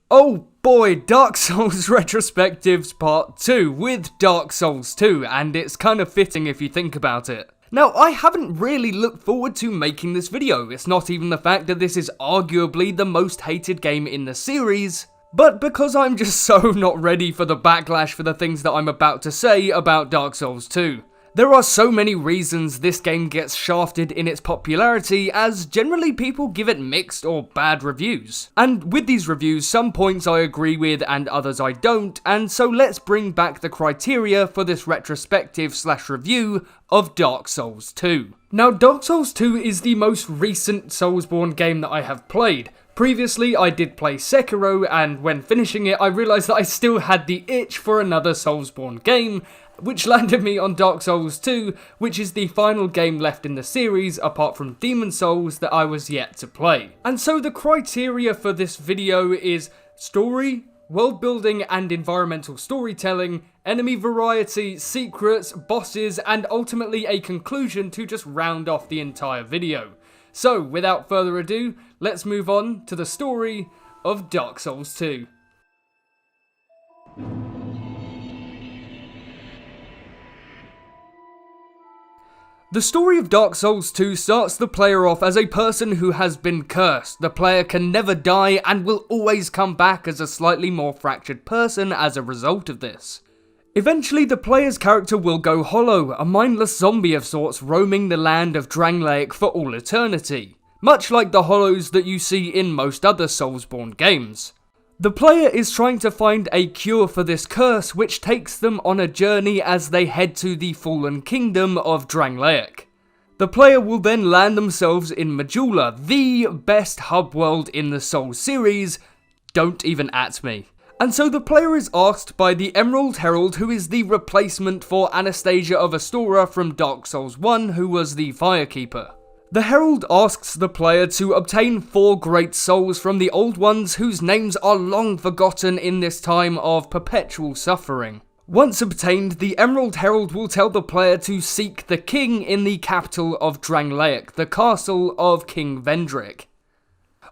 Oh boy, Dark Souls Retrospectives Part 2 with Dark Souls 2, and it's kind of fitting if you think about it. Now, I haven't really looked forward to making this video. It's not even the fact that this is arguably the most hated game in the series, but because I'm just so not ready for the backlash for the things that I'm about to say about Dark Souls 2. There are so many reasons this game gets shafted in its popularity, as generally people give it mixed or bad reviews. And with these reviews, some points I agree with and others I don't, and so let's bring back the criteria for this retrospective/review of Dark Souls 2. Now, Dark Souls 2 is the most recent Souls-borne game that I have played. Previously, I did play Sekiro, and when finishing it, I realised that I still had the itch for another Souls-borne game, which landed me on Dark Souls 2, which is the final game left in the series, apart from Demon Souls, that I was yet to play. And so the criteria for this video is story, world building and environmental storytelling, enemy variety, secrets, bosses, and ultimately a conclusion to just round off the entire video. So, without further ado, let's move on to the story of Dark Souls 2. The story of Dark Souls 2 starts the player off as a person who has been cursed. The player can never die and will always come back as a slightly more fractured person as a result of this. Eventually, the player's character will go hollow, a mindless zombie of sorts roaming the land of Drangleic for all eternity, much like the hollows that you see in most other Souls-borne games. The player is trying to find a cure for this curse, which takes them on a journey as they head to the fallen kingdom of Drangleic. The player will then land themselves in Majula, the best hub world in the Souls series. Don't even at me. And so the player is asked by the Emerald Herald, who is the replacement for Anastasia of Astora from Dark Souls 1, who was the Firekeeper. The Herald asks the player to obtain 4 great souls from the old ones whose names are long forgotten in this time of perpetual suffering. Once obtained, the Emerald Herald will tell the player to seek the king in the capital of Drangleic, the castle of King Vendrick.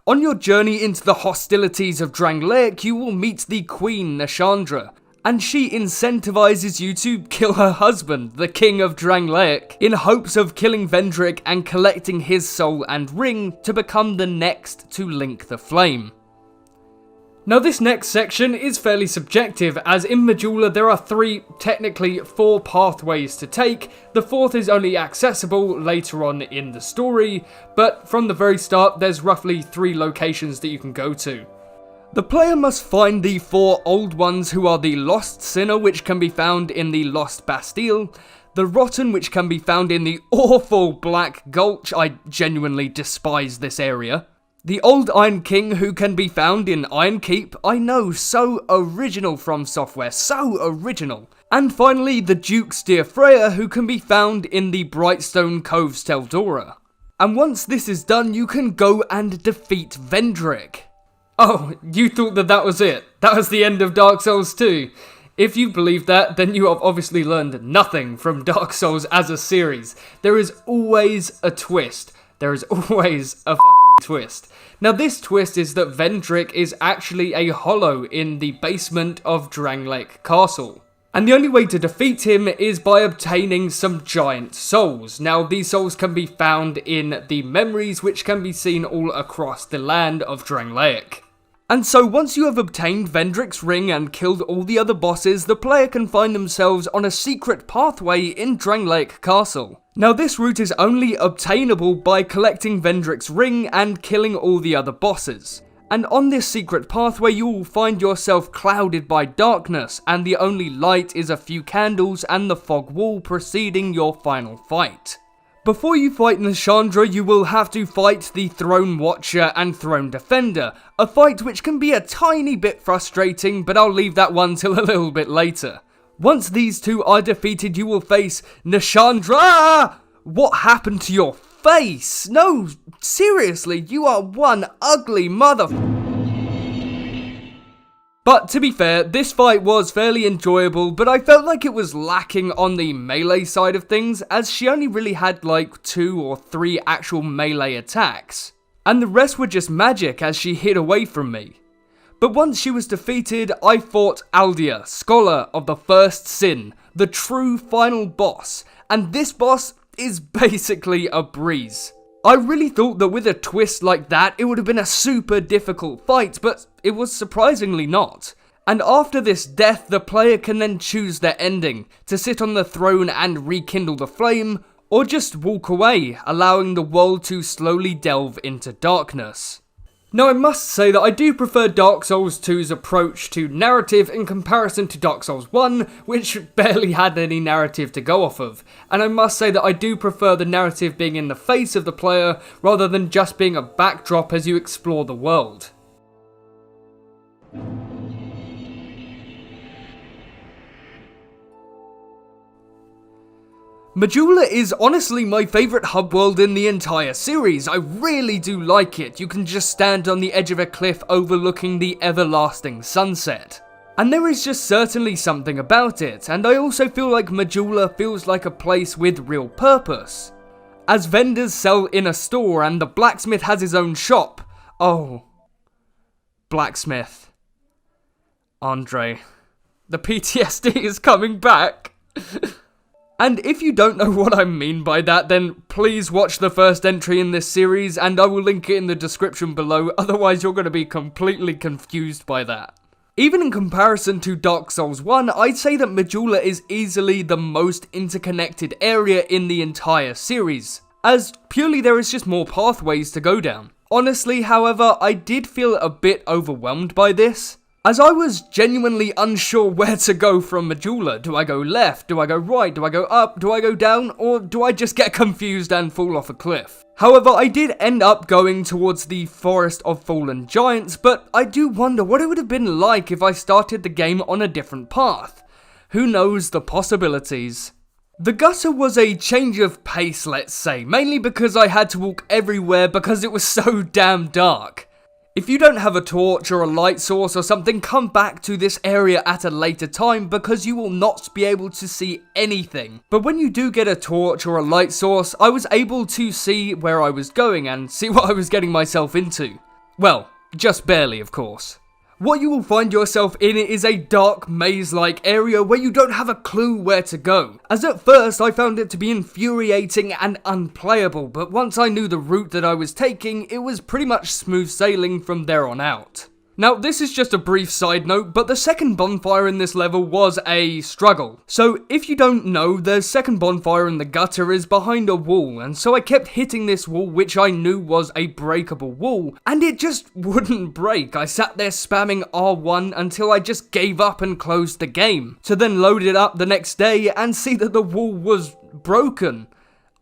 On your journey into the hostilities of Drangleic, you will meet the Queen Nashandra, and she incentivizes you to kill her husband, the King of Drangleic, in hopes of killing Vendrick and collecting his soul and ring to become the next to link the flame. Now, this next section is fairly subjective, as in Majula there are technically four pathways to take. The fourth is only accessible later on in the story, but from the very start there's roughly 3 locations that you can go to. The player must find the 4 old ones, who are the Lost Sinner, which can be found in the Lost Bastille, the Rotten, which can be found in the awful Black Gulch. I genuinely despise this area. The Old Iron King, who can be found in Iron Keep. I know, so original from Software, so original. And finally, the Duke's Dear Freya, who can be found in the Brightstone Coves Teldora. And once this is done, you can go and defeat Vendrick. Oh, you thought that was it? That was the end of Dark Souls 2? If you believe that, then you have obviously learned nothing from Dark Souls as a series. There is always a twist. There is always a fucking twist. Now, this twist is that Vendrick is actually a hollow in the basement of Drangleic Castle. And the only way to defeat him is by obtaining some giant souls. Now, these souls can be found in the memories, which can be seen all across the land of Drangleic. And so once you have obtained Vendrick's ring and killed all the other bosses, the player can find themselves on a secret pathway in Drangleic Castle. Now, this route is only obtainable by collecting Vendrick's ring and killing all the other bosses. And on this secret pathway you will find yourself clouded by darkness, and the only light is a few candles and the fog wall preceding your final fight. Before you fight Nashandra, you will have to fight the Throne Watcher and Throne Defender, a fight which can be a tiny bit frustrating, but I'll leave that one till a little bit later. Once these 2 are defeated, you will face Nashandra! What happened to your face? No, seriously, you are one ugly mother... But to be fair, this fight was fairly enjoyable, but I felt like it was lacking on the melee side of things, as she only really had like 2 or 3 actual melee attacks. And the rest were just magic as she hid away from me. But once she was defeated, I fought Aldia, Scholar of the First Sin, the true final boss, and this boss is basically a breeze. I really thought that with a twist like that, it would have been a super difficult fight, but it was surprisingly not. And after this death, the player can then choose their ending, to sit on the throne and rekindle the flame, or just walk away, allowing the world to slowly delve into darkness. Now I must say that I do prefer Dark Souls 2's approach to narrative in comparison to Dark Souls 1, which barely had any narrative to go off of. And I must say that I do prefer the narrative being in the face of the player, rather than just being a backdrop as you explore the world. Majula is honestly my favourite hub world in the entire series. I really do like it. You can just stand on the edge of a cliff overlooking the everlasting sunset. And there is just certainly something about it, and I also feel like Majula feels like a place with real purpose. As vendors sell in a store and the blacksmith has his own shop. Oh, blacksmith. Andre. The PTSD is coming back. And if you don't know what I mean by that, then please watch the first entry in this series, and I will link it in the description below, otherwise you're going to be completely confused by that. Even in comparison to Dark Souls 1, I'd say that Majula is easily the most interconnected area in the entire series, as purely there is just more pathways to go down. Honestly, however, I did feel a bit overwhelmed by this, as I was genuinely unsure where to go from Majula. Do I go left? Do I go right? Do I go up? Do I go down? Or do I just get confused and fall off a cliff? However, I did end up going towards the Forest of Fallen Giants, but I do wonder what it would have been like if I started the game on a different path. Who knows the possibilities? The gutter was a change of pace, let's say, mainly because I had to walk everywhere because it was so damn dark. If you don't have a torch or a light source or something, come back to this area at a later time because you will not be able to see anything. But when you do get a torch or a light source, I was able to see where I was going and see what I was getting myself into. Well, just barely, of course. What you will find yourself in is a dark maze-like area where you don't have a clue where to go. As at first I found it to be infuriating and unplayable, but once I knew the route that I was taking, it was pretty much smooth sailing from there on out. Now, this is just a brief side note, but the second bonfire in this level was a struggle. So, if you don't know, the second bonfire in the gutter is behind a wall, and so I kept hitting this wall, which I knew was a breakable wall, and it just wouldn't break. I sat there spamming R1 until I just gave up and closed the game, to then load it up the next day and see that the wall was broken.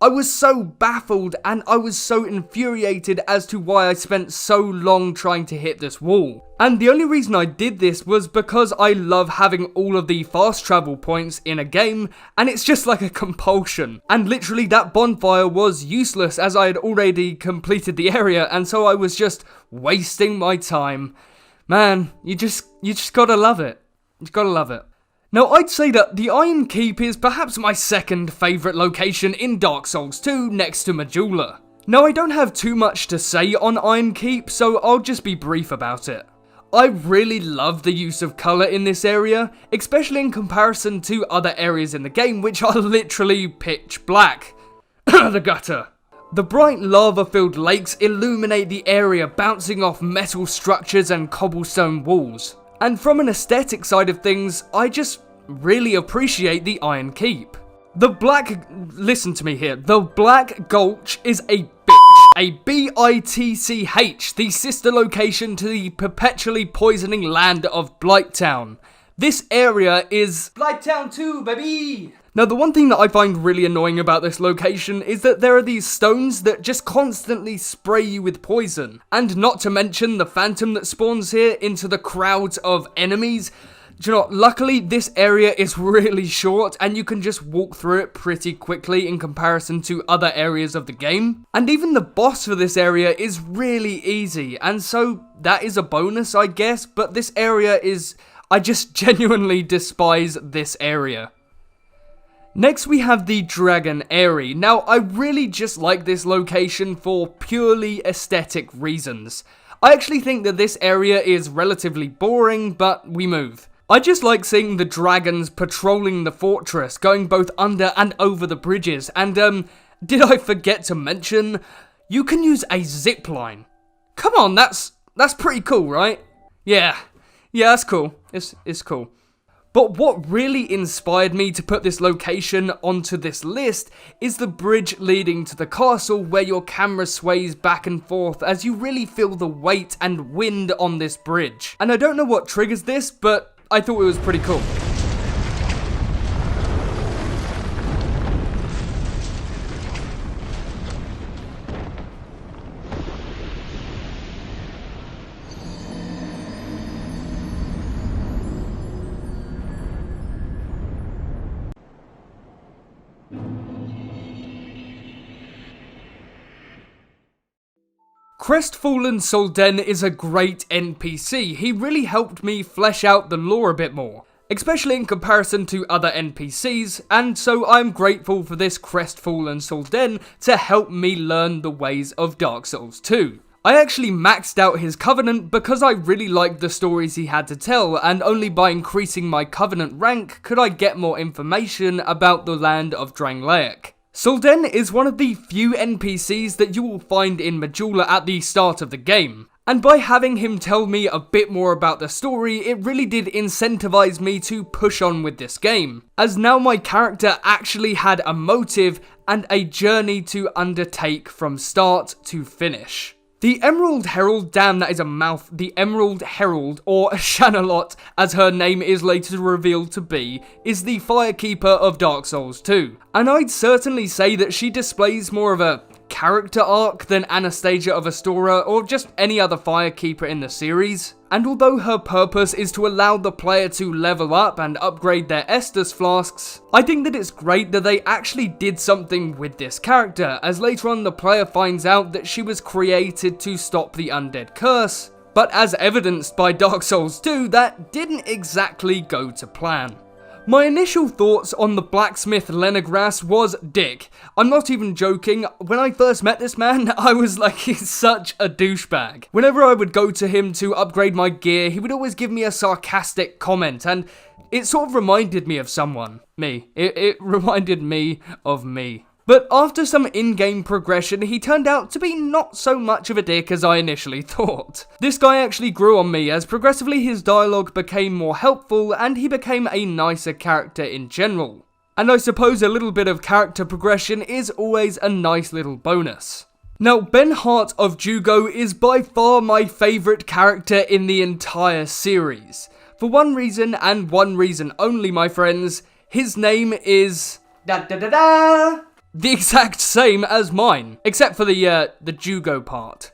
I was so baffled and I was so infuriated as to why I spent so long trying to hit this wall. And the only reason I did this was because I love having all of the fast travel points in a game, and it's just like a compulsion. And literally that bonfire was useless as I had already completed the area, and so I was just wasting my time. Man, you just gotta love it. You gotta love it. Now, I'd say that the Iron Keep is perhaps my second favourite location in Dark Souls 2 next to Majula. Now, I don't have too much to say on Iron Keep, so I'll just be brief about it. I really love the use of colour in this area, especially in comparison to other areas in the game which are literally pitch black. The gutter. The bright lava-filled lakes illuminate the area, bouncing off metal structures and cobblestone walls. And from an aesthetic side of things, I just really appreciate the Iron Keep. Listen to me here, the Black Gulch is a bitch. A B-I-T-C-H, the sister location to the perpetually poisoning land of Blighttown. This area is Blighttown 2, baby! Now, the one thing that I find really annoying about this location is that there are these stones that just constantly spray you with poison. And not to mention the phantom that spawns here into the crowds of enemies. Do you know what? Luckily, this area is really short and you can just walk through it pretty quickly in comparison to other areas of the game. And even the boss for this area is really easy, and so that is a bonus, I guess, but this area is... I just genuinely despise this area. Next we have the Dragon Eyrie. Now, I really just like this location for purely aesthetic reasons. I actually think that this area is relatively boring, but we move. I just like seeing the dragons patrolling the fortress, going both under and over the bridges, and did I forget to mention, you can use a zip line. Come on, that's pretty cool, right? Yeah, that's cool. It's cool. But what really inspired me to put this location onto this list is the bridge leading to the castle, where your camera sways back and forth as you really feel the weight and wind on this bridge. And I don't know what triggers this, but I thought it was pretty cool. Crestfallen Solden is a great NPC. He really helped me flesh out the lore a bit more, especially in comparison to other NPCs, and so I'm grateful for this Crestfallen Solden to help me learn the ways of Dark Souls 2. I actually maxed out his Covenant because I really liked the stories he had to tell, and only by increasing my Covenant rank could I get more information about the land of Drangleic. Solden is one of the few NPCs that you will find in Majula at the start of the game, and by having him tell me a bit more about the story, it really did incentivize me to push on with this game, as now my character actually had a motive and a journey to undertake from start to finish. The Emerald Herald, damn that is a mouth, the Emerald Herald, or Shanalot as her name is later revealed to be, is the Firekeeper of Dark Souls 2. And I'd certainly say that she displays more of a character arc than Anastasia of Astora or just any other Firekeeper in the series. And although her purpose is to allow the player to level up and upgrade their Estus flasks, I think that it's great that they actually did something with this character, as later on the player finds out that she was created to stop the undead curse, but as evidenced by Dark Souls 2, that didn't exactly go to plan. My initial thoughts on the blacksmith Lenegras was dick. I'm not even joking, when I first met this man, I was like, he's such a douchebag. Whenever I would go to him to upgrade my gear, he would always give me a sarcastic comment, and it sort of reminded me of someone. Me. It reminded me of me. But after some in-game progression, he turned out to be not so much of a dick as I initially thought. This guy actually grew on me as progressively his dialogue became more helpful and he became a nicer character in general. And I suppose a little bit of character progression is always a nice little bonus. Now, Ben Hart of Jugo is by far my favourite character in the entire series. For one reason and one reason only, my friends, his name is... the exact same as mine, except for the Jugo part.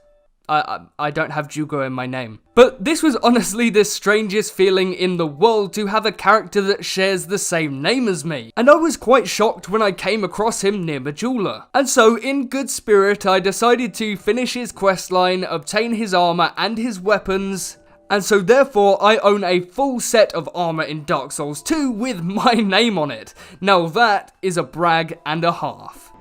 I don't have Jugo in my name. But this was honestly the strangest feeling in the world to have a character that shares the same name as me. And I was quite shocked when I came across him near Majula. And so, in good spirit, I decided to finish his questline, obtain his armor and his weapons, and so therefore I own a full set of armor in Dark Souls 2 with my name on it. Now that is a brag and a half.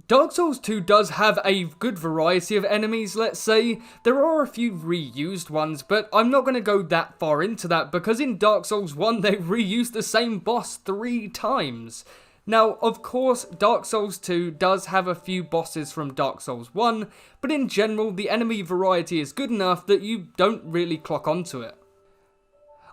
Dark Souls 2 does have a good variety of enemies, let's say. There are a few reused ones, but I'm not going to go that far into that because in Dark Souls 1 they reused the same boss 3 times. Now, of course, Dark Souls 2 does have a few bosses from Dark Souls 1, but in general, the enemy variety is good enough that you don't really clock onto it.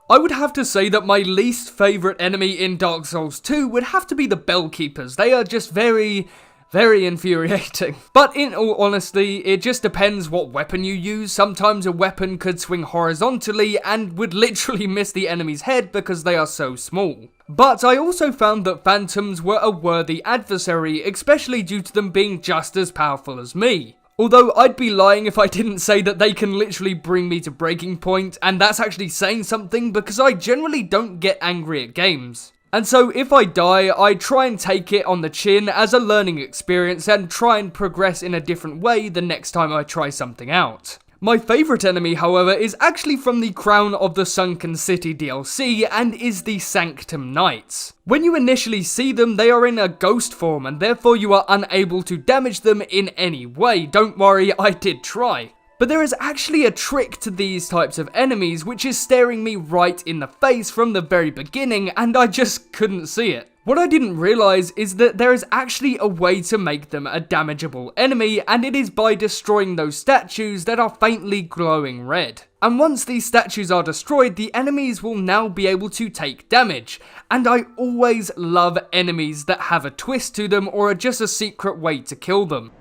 I would have to say that my least favourite enemy in Dark Souls 2 would have to be the Bellkeepers. They are just very infuriating. But in all honesty, it just depends what weapon you use. Sometimes a weapon could swing horizontally and would literally miss the enemy's head because they are so small. But I also found that phantoms were a worthy adversary, especially due to them being just as powerful as me. Although I'd be lying if I didn't say that they can literally bring me to breaking point, and that's actually saying something because I generally don't get angry at games. And so if I die, I try and take it on the chin as a learning experience and try and progress in a different way the next time I try something out. My favourite enemy, however, is actually from the Crown of the Sunken City DLC and is the Sanctum Knights. When you initially see them, they are in a ghost form and therefore you are unable to damage them in any way. Don't worry, I did try. But there is actually a trick to these types of enemies which is staring me right in the face from the very beginning and I just couldn't see it. What I didn't realise is that there is actually a way to make them a damageable enemy, and it is by destroying those statues that are faintly glowing red. And once these statues are destroyed, the enemies will now be able to take damage. And I always love enemies that have a twist to them or are just a secret way to kill them.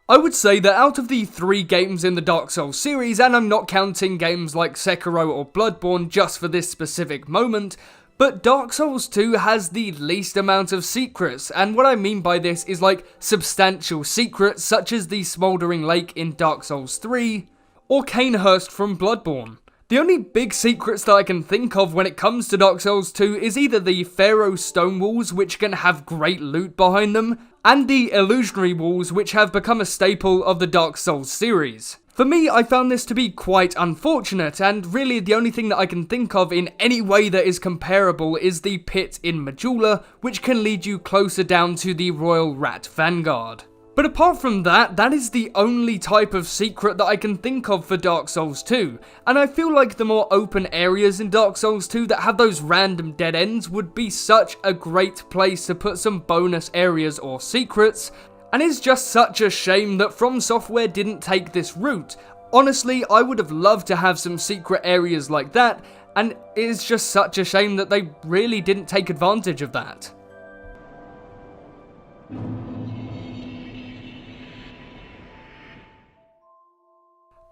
I would say that out of the 3 games in the Dark Souls series, and I'm not counting games like Sekiro or Bloodborne just for this specific moment, but Dark Souls 2 has the least amount of secrets, and what I mean by this is like substantial secrets such as the Smouldering Lake in Dark Souls 3, or Cainhurst from Bloodborne. The only big secrets that I can think of when it comes to Dark Souls 2 is either the Pharaoh stone walls, which can have great loot behind them, and the illusionary walls, which have become a staple of the Dark Souls series. For me, I found this to be quite unfortunate, and really the only thing that I can think of in any way that is comparable is the pit in Majula, which can lead you closer down to the Royal Rat Vanguard. But apart from that, that is the only type of secret that I can think of for Dark Souls 2, and I feel like the more open areas in Dark Souls 2 that have those random dead ends would be such a great place to put some bonus areas or secrets, and it's just such a shame that From Software didn't take this route. Honestly, I would have loved to have some secret areas like that, and it is just such a shame that they really didn't take advantage of that.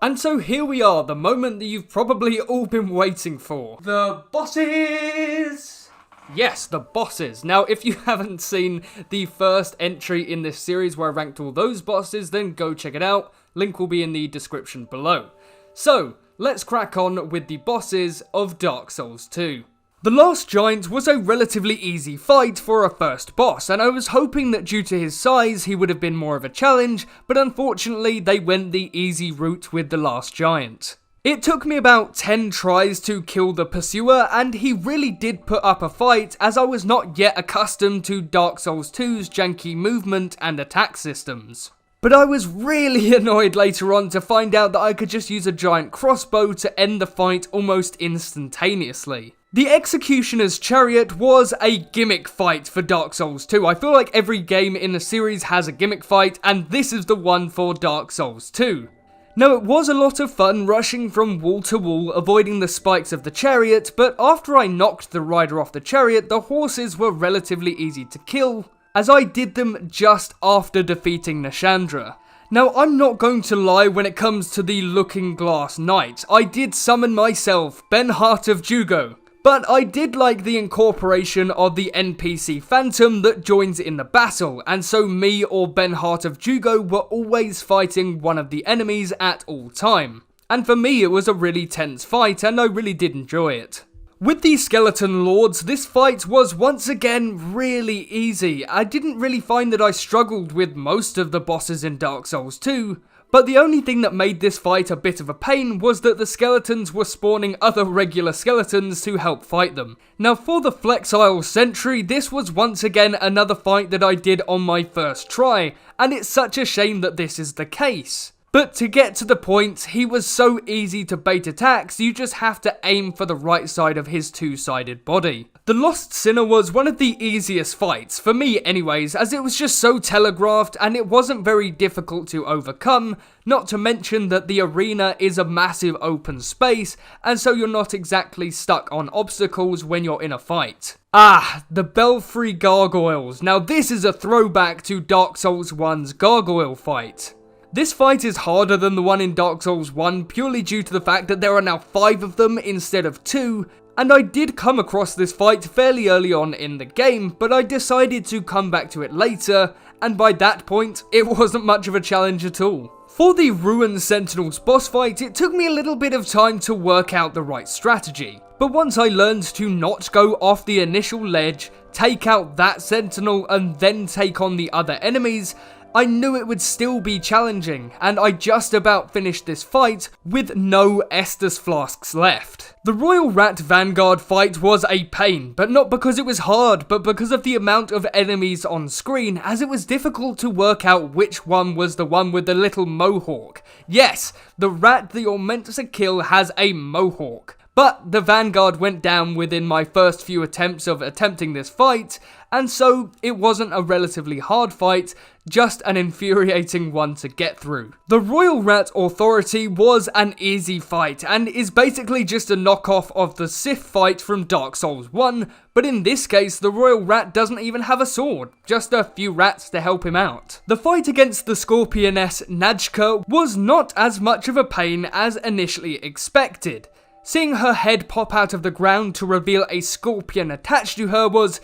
And so here we are, the moment that you've probably all been waiting for. The bosses! Yes, the bosses. Now, if you haven't seen the first entry in this series where I ranked all those bosses, then go check it out. Link will be in the description below. So, let's crack on with the bosses of Dark Souls 2. The last giant was a relatively easy fight for a first boss, and I was hoping that due to his size he would have been more of a challenge, but unfortunately they went the easy route with the last giant. It took me about 10 tries to kill the pursuer, and he really did put up a fight as I was not yet accustomed to Dark Souls 2's janky movement and attack systems. But I was really annoyed later on to find out that I could just use a giant crossbow to end the fight almost instantaneously. The Executioner's Chariot was a gimmick fight for Dark Souls 2. I feel like every game in the series has a gimmick fight, and this is the one for Dark Souls 2. Now, it was a lot of fun rushing from wall to wall, avoiding the spikes of the chariot, but after I knocked the rider off the chariot, the horses were relatively easy to kill, as I did them just after defeating Nashandra. Now, I'm not going to lie when it comes to the Looking Glass Knight. I did summon myself, Ben Heart of Jugo. But I did like the incorporation of the NPC Phantom that joins in the battle, and so me or Ben Heart of Jugo were always fighting one of the enemies at all time. And for me it was a really tense fight and I really did enjoy it. With the Skeleton Lords, this fight was once again really easy. I didn't really find that I struggled with most of the bosses in Dark Souls 2, but the only thing that made this fight a bit of a pain was that the skeletons were spawning other regular skeletons to help fight them. Now for the Flexile Sentry, this was once again another fight that I did on my first try, and it's such a shame that this is the case. But to get to the point, he was so easy to bait attacks, you just have to aim for the right side of his two-sided body. The Lost Sinner was one of the easiest fights, for me anyways, as it was just so telegraphed and it wasn't very difficult to overcome, not to mention that the arena is a massive open space, and so you're not exactly stuck on obstacles when you're in a fight. Ah, the Belfry Gargoyles. Now this is a throwback to Dark Souls 1's gargoyle fight. This fight is harder than the one in Dark Souls 1 purely due to the fact that there are now 5 of them instead of 2, and I did come across this fight fairly early on in the game, but I decided to come back to it later, and by that point, it wasn't much of a challenge at all. For the Ruined Sentinels boss fight, it took me a little bit of time to work out the right strategy. But once I learned to not go off the initial ledge, take out that sentinel and then take on the other enemies, I knew it would still be challenging, and I just about finished this fight with no Estus flasks left. The Royal Rat Vanguard fight was a pain, but not because it was hard, but because of the amount of enemies on screen, as it was difficult to work out which one was the one with the little mohawk. Yes, the rat that you're meant to kill has a mohawk. But the Vanguard went down within my first few attempts of attempting this fight, and so it wasn't a relatively hard fight, just an infuriating one to get through. The Royal Rat Authority was an easy fight, and is basically just a knockoff of the Sith fight from Dark Souls 1, but in this case the Royal Rat doesn't even have a sword, just a few rats to help him out. The fight against the Scorpioness Najka was not as much of a pain as initially expected. Seeing her head pop out of the ground to reveal a scorpion attached to her was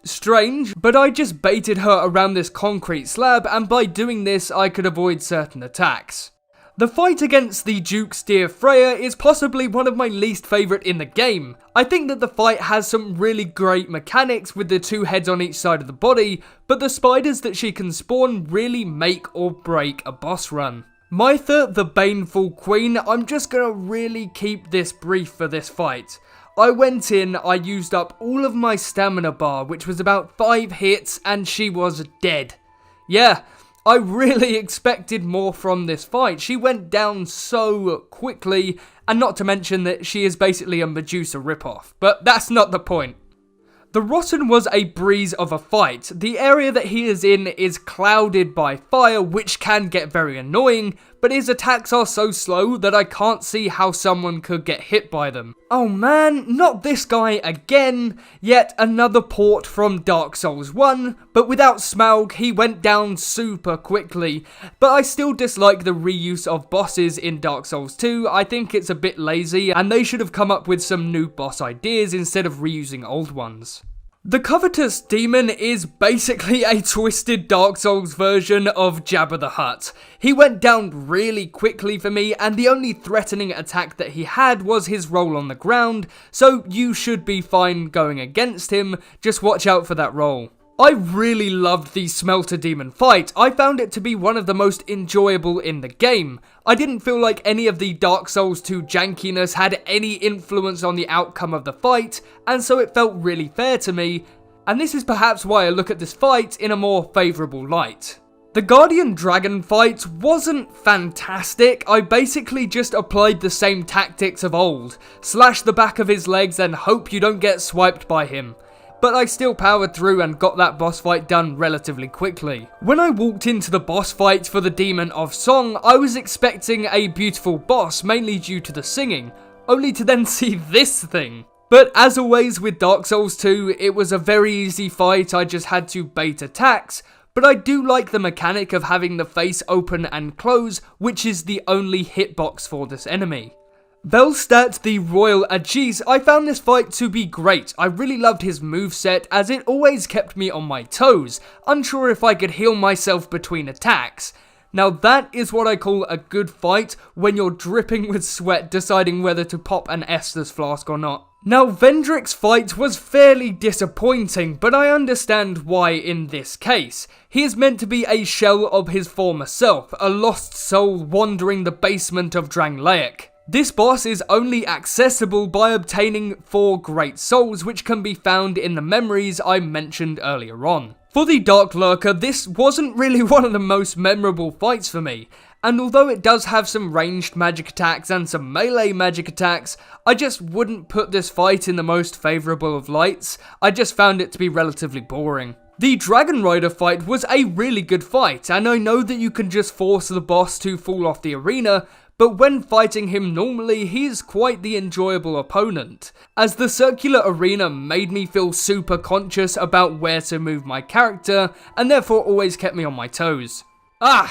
strange, but I just baited her around this concrete slab, and by doing this I could avoid certain attacks. The fight against the Duke's dear Freya is possibly one of my least favourite in the game. I think that the fight has some really great mechanics with the two heads on each side of the body, but the spiders that she can spawn really make or break a boss run. Mytha, the Baneful Queen, I'm just gonna really keep this brief for this fight. I went in, I used up all of my stamina bar, which was about 5 hits, and she was dead. Yeah, I really expected more from this fight. She went down so quickly, and not to mention that she is basically a Medusa ripoff, but that's not the point. The Rotten was a breeze of a fight. The area that he is in is clouded by fire, which can get very annoying, but his attacks are so slow that I can't see how someone could get hit by them. Oh man, not this guy again! Yet another port from Dark Souls 1, but without Smaug, he went down super quickly. But I still dislike the reuse of bosses in Dark Souls 2, I think it's a bit lazy, and they should have come up with some new boss ideas instead of reusing old ones. The Covetous Demon is basically a twisted Dark Souls version of Jabba the Hutt. He went down really quickly for me, and the only threatening attack that he had was his roll on the ground, so you should be fine going against him, just watch out for that roll. I really loved the Smelter Demon fight. I found it to be one of the most enjoyable in the game. I didn't feel like any of the Dark Souls 2 jankiness had any influence on the outcome of the fight, and so it felt really fair to me, and this is perhaps why I look at this fight in a more favourable light. The Guardian Dragon fight wasn't fantastic. I basically just applied the same tactics of old. Slash the back of his legs and hope you don't get swiped by him. But I still powered through and got that boss fight done relatively quickly. When I walked into the boss fight for the Demon of Song, I was expecting a beautiful boss, mainly due to the singing, only to then see this thing. But as always with Dark Souls 2, it was a very easy fight, I just had to bait attacks, but I do like the mechanic of having the face open and close, which is the only hitbox for this enemy. Velstadt the Royal Aegis, I found this fight to be great. I really loved his moveset as it always kept me on my toes, unsure if I could heal myself between attacks. Now that is what I call a good fight, when you're dripping with sweat deciding whether to pop an Estus flask or not. Now Vendrick's fight was fairly disappointing, but I understand why in this case. He is meant to be a shell of his former self, a lost soul wandering the basement of Drangleic. This boss is only accessible by obtaining 4 Great Souls, which can be found in the memories I mentioned earlier on. For the Dark Lurker, this wasn't really one of the most memorable fights for me, and although it does have some ranged magic attacks and some melee magic attacks, I just wouldn't put this fight in the most favourable of lights. I just found it to be relatively boring. The Dragon Rider fight was a really good fight, and I know that you can just force the boss to fall off the arena, but when fighting him normally, he is quite the enjoyable opponent, as the circular arena made me feel super conscious about where to move my character, and therefore always kept me on my toes.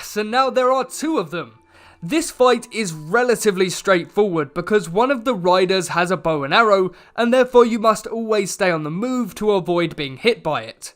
So now there are 2 of them. This fight is relatively straightforward because one of the riders has a bow and arrow, and therefore you must always stay on the move to avoid being hit by it.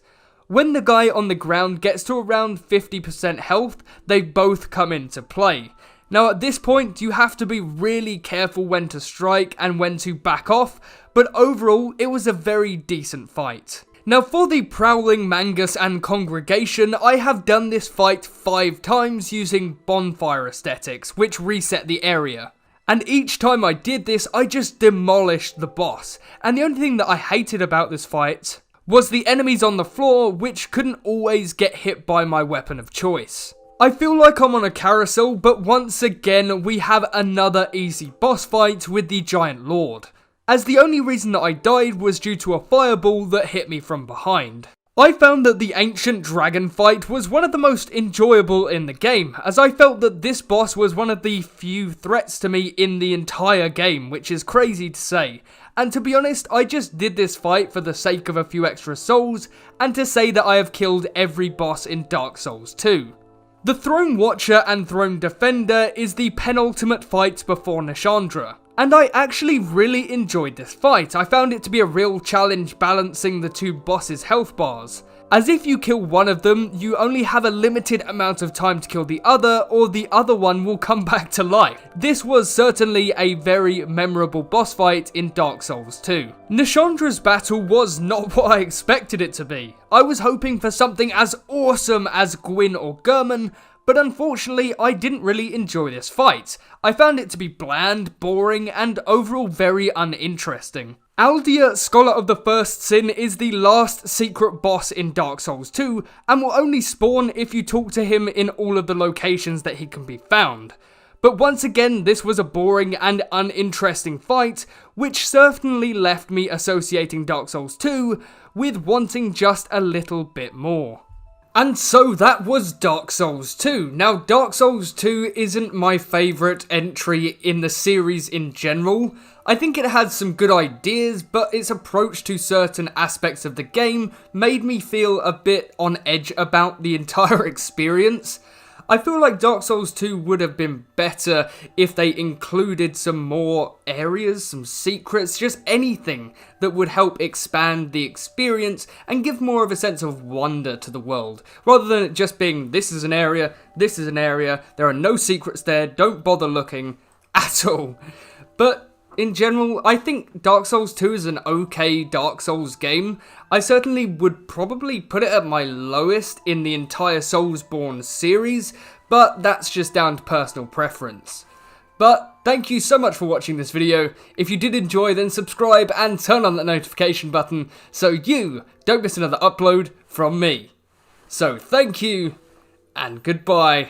When the guy on the ground gets to around 50% health, they both come into play. Now at this point, you have to be really careful when to strike and when to back off, but overall, it was a very decent fight. Now for the Prowling Mangus and Congregation, I have done this fight 5 times using bonfire aesthetics, which reset the area. And each time I did this, I just demolished the boss, and the only thing that I hated about this fight was the enemies on the floor, which couldn't always get hit by my weapon of choice. I feel like I'm on a carousel, but once again we have another easy boss fight with the Giant Lord, as the only reason that I died was due to a fireball that hit me from behind. I found that the Ancient Dragon fight was one of the most enjoyable in the game, as I felt that this boss was one of the few threats to me in the entire game, which is crazy to say. And to be honest, I just did this fight for the sake of a few extra souls, and to say that I have killed every boss in Dark Souls 2. The Throne Watcher and Throne Defender is the penultimate fight before Nishandra, and I actually really enjoyed this fight. I found it to be a real challenge balancing the 2 bosses' health bars, as if you kill one of them, you only have a limited amount of time to kill the other, or the other one will come back to life. This was certainly a very memorable boss fight in Dark Souls 2. Nishandra's battle was not what I expected it to be. I was hoping for something as awesome as Gwyn or Gurman, but unfortunately I didn't really enjoy this fight. I found it to be bland, boring, and overall very uninteresting. Aldia, Scholar of the First Sin, is the last secret boss in Dark Souls 2, and will only spawn if you talk to him in all of the locations that he can be found. But once again, this was a boring and uninteresting fight, which certainly left me associating Dark Souls 2 with wanting just a little bit more. And so that was Dark Souls 2. Now, Dark Souls 2 isn't my favourite entry in the series in general. I think it had some good ideas, but its approach to certain aspects of the game made me feel a bit on edge about the entire experience. I feel like Dark Souls 2 would have been better if they included some more areas, some secrets, just anything that would help expand the experience and give more of a sense of wonder to the world, rather than it just being this is an area, there are no secrets there, don't bother looking at all. But in general, I think Dark Souls 2 is an okay Dark Souls game. I certainly would probably put it at my lowest in the entire Souls-borne series, but that's just down to personal preference. But thank you so much for watching this video. If you did enjoy, then subscribe and turn on that notification button so you don't miss another upload from me. So thank you, and goodbye.